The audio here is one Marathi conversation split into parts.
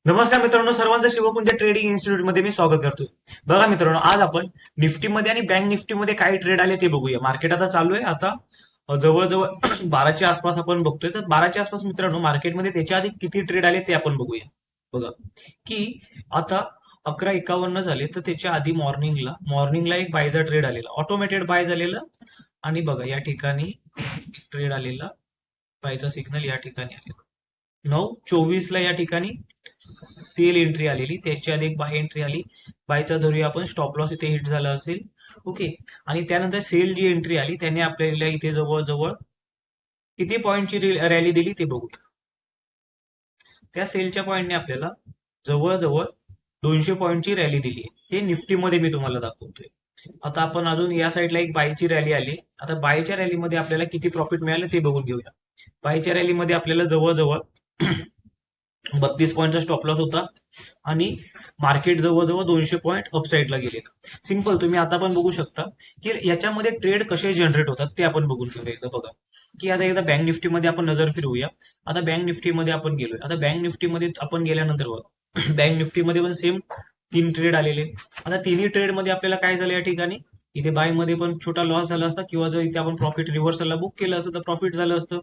नमस्कार मित्रांनो, सर्वांचं शिवकुंज ट्रेडिंग इन्स्टिट्यूट मध्ये मी स्वागत करतोय. बघा मित्रांनो, आज आपण निफ्टीमध्ये आणि बँक निफ्टीमध्ये काय ट्रेड आले ते बघूया. मार्केट आता चालू आहे. आता जवळजवळ 12च्या आसपास आपण बघतोय. तर 12च्या आसपास मित्रांनो मार्केटमध्ये त्याच्या आधी किती ट्रेड आले ते आपण बघूया. बघा की आता 11:51 झाले, तर त्याच्या आधी मॉर्निंगला एक बायचा ट्रेड आलेला, ऑटोमेटेड बाय झालेला. आणि बघा या ठिकाणी ट्रेड आलेला, बायचा सिग्नल या ठिकाणी आलेला 9:24 या ठिकाणी सेल एंट्री आलेली. त्याच्या आधी एक बाय एंट्री आली. बायचा धरूया आपण, स्टॉप लॉस इथे हिट झाला असेल. ओके. आणि त्यानंतर सेल जी एंट्री आली त्याने आपल्याला इथे जवळजवळ किती पॉईंटची रॅली दिली ते बघू. त्या सेलच्या पॉईंटने आपल्याला जवळजवळ 200 पॉईंटची रॅली दिली आहे. हे निफ्टीमध्ये मी तुम्हाला दाखवतोय. आता आपण अजून या साईडला एक बायची रॅली आली. आता बायच्या रॅलीमध्ये आपल्याला किती प्रॉफिट मिळालं ते बघून घेऊया. बायच्या रॅलीमध्ये आपल्याला जवळजवळ 32 पॉईंटचा स्टॉप लॉस होता आणि मार्केट जवळजवळ 200 पॉईंट अपसाईडला गेले. सिंपल, तुम्ही आता पण बघू शकता की याच्यामध्ये ट्रेड कसे जनरेट होतात ते आपण बघून घेऊया. एकदा बघा की आता एकदा बँक निफ्टीमध्ये आपण नजर फिरवूया. आता बँक निफ्टीमध्ये आपण गेलोय. आता बँक निफ्टीमध्ये आपण गेल्यानंतर बघा, बँक निफ्टीमध्ये पण सेम 3 ट्रेड आलेले. आता तिन्ही ट्रेडमध्ये आपल्याला काय झालं या ठिकाणी, इथे बाय मध्ये पण छोटा लॉस झाला असता, किंवा जर इथे आपण प्रॉफिट रिव्हर्सलला बुक केलं असतं तर प्रॉफिट झालं असतं.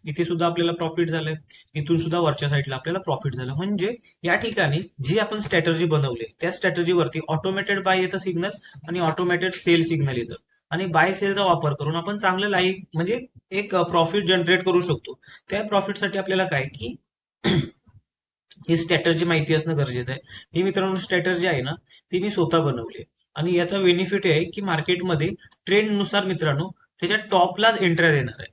इथे सुद्धा आपल्याला प्रॉफिट झालंय. इथून सुद्धा वरच्या साईडला आपल्याला प्रॉफिट झालं. म्हणजे या ठिकाणी जी आपण स्ट्रॅटर्जी बनवली त्या स्ट्रॅटर्जीवरती ऑटोमेटेड बाय येतं सिग्नल आणि ऑटोमेटेड सेल सिग्नल येतं. आणि बाय सेलचा वापर करून आपण चांगलं लाईव्ह म्हणजे एक प्रॉफिट जनरेट करू शकतो. त्या प्रॉफिटसाठी आपल्याला काय की ही स्ट्रॅटर्जी माहिती असणं गरजेचं आहे. ही मित्रांनो स्ट्रॅटर्जी आहे ना, ती मी स्वतः बनवली आहे. आणि याचा बेनिफिट आहे की मार्केटमध्ये ट्रेंडनुसार मित्रांनो त्याच्या टॉपलाच एंट्र्या देणार आहे.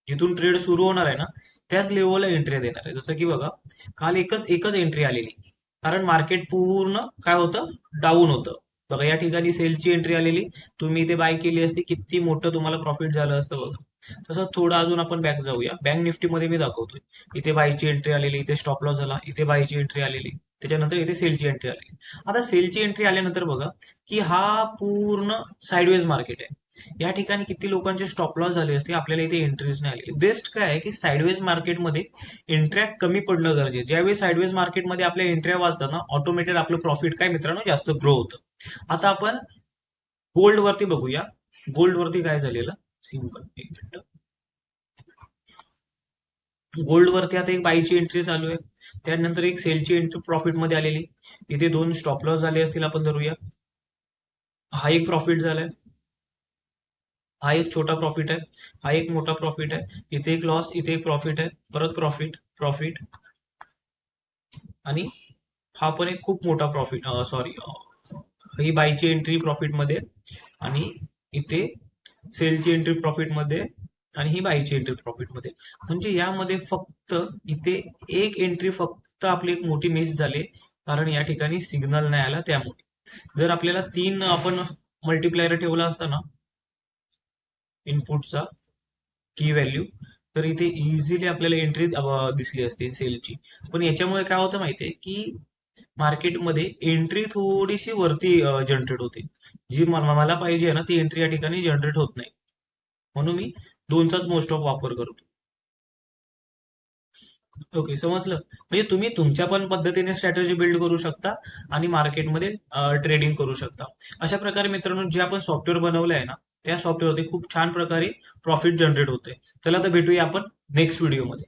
जिथून ट्रेड सुरू होणार आहे ना त्याच लेवलला एंट्री देणार आहे. जसं की बघा, काल एकच एकच एंट्री आलेली, कारण मार्केट पूर्ण काय होतं, डाऊन होतं. बघा या ठिकाणी सेलची एंट्री आलेली. तुम्ही इथे बाय केली असती, किती मोठं तुम्हाला प्रॉफिट झालं असतं बघा. तसं थोडं अजून आपण बॅक जाऊया. बँक निफ्टीमध्ये मी दाखवतोय. इथे बायची एंट्री आलेली, इथे स्टॉप लॉस झाला, इथे बायची एंट्री आलेली, त्याच्यानंतर इथे सेलची एंट्री आलेली. आता सेलची एंट्री आल्यानंतर बघा की हा पूर्ण साइडवेज मार्केट आहे. या ठिकाणी किती लोकांचे स्टॉप लॉस झाले असते, आपल्याला इथे एंट्रीज नाही आलेली. बेस्ट काय आहे की साइडवेज मार्केटमध्ये एंट्र्या कमी पडणं गरजेचं. ज्यावेळी साइडवेज मार्केटमध्ये आपल्या एंट्र्या वाजतात ना, ऑटोमेटेड आपलं प्रॉफिट काय मित्रांनो जास्त ग्रो होतं. आता आपण गोल्ड वरती बघूया. गोल्ड वरती काय झालेलं, सिंपल एक मिनिट. गोल्ड वरती आता एक बायची एंट्री चालू आहे, त्यानंतर एक सेलची एंट्री प्रॉफिट मध्ये आलेली. इथे 2 स्टॉप लॉस झाले असतील, आपण धरूया. हा एक प्रॉफिट झालाय, हा एक छोटा प्रॉफिट आहे, हा एक मोठा प्रॉफिट आहे. इथे एक लॉस, इथे एक प्रॉफिट आहे, परत प्रॉफिट प्रॉफिट. आणि हा पण एक खूप मोठा प्रॉफिट, सॉरी, ही बायची एंट्री प्रॉफिट मध्ये, आणि इथे सेलची एंट्री प्रॉफिट मध्ये, आणि ही बायची एंट्री प्रॉफिट मध्ये. म्हणजे यामध्ये फक्त इथे एक एंट्री फक्त आपली एक मोठी मिस झाली, कारण या ठिकाणी सिग्नल नाही आला. त्यामुळे जर आपल्याला 3 आपण मल्टिप्लायर ठेवला असता ना इनपुटचा, की व्हॅल्यू, तर इथे इझिली आपल्याला एंट्री दिसली असते सेलची. पण याच्यामुळे काय होतं माहितीये की मार्केटमध्ये एंट्री थोडीशी वरती जनरेट होते. जी मला पाहिजे ना ती एंट्री या ठिकाणी जनरेट होत नाही. म्हणून मी 2चाच मोस्ट ऑफ वापर करतो. ओके, समजलं. म्हणजे तुम्ही तुमच्या पण पद्धतीने स्ट्रॅटेजी बिल्ड करू शकता आणि मार्केटमध्ये ट्रेडिंग करू शकता. अशा प्रकारे मित्रांनो, जे आपण सॉफ्टवेअर बनवलं आहे ना, त्या सॉफ्टवेअरमध्ये खूप छान प्रकारे प्रॉफिट जनरेट होते. चला तर भेटूया आपण नेक्स्ट व्हिडिओमध्ये.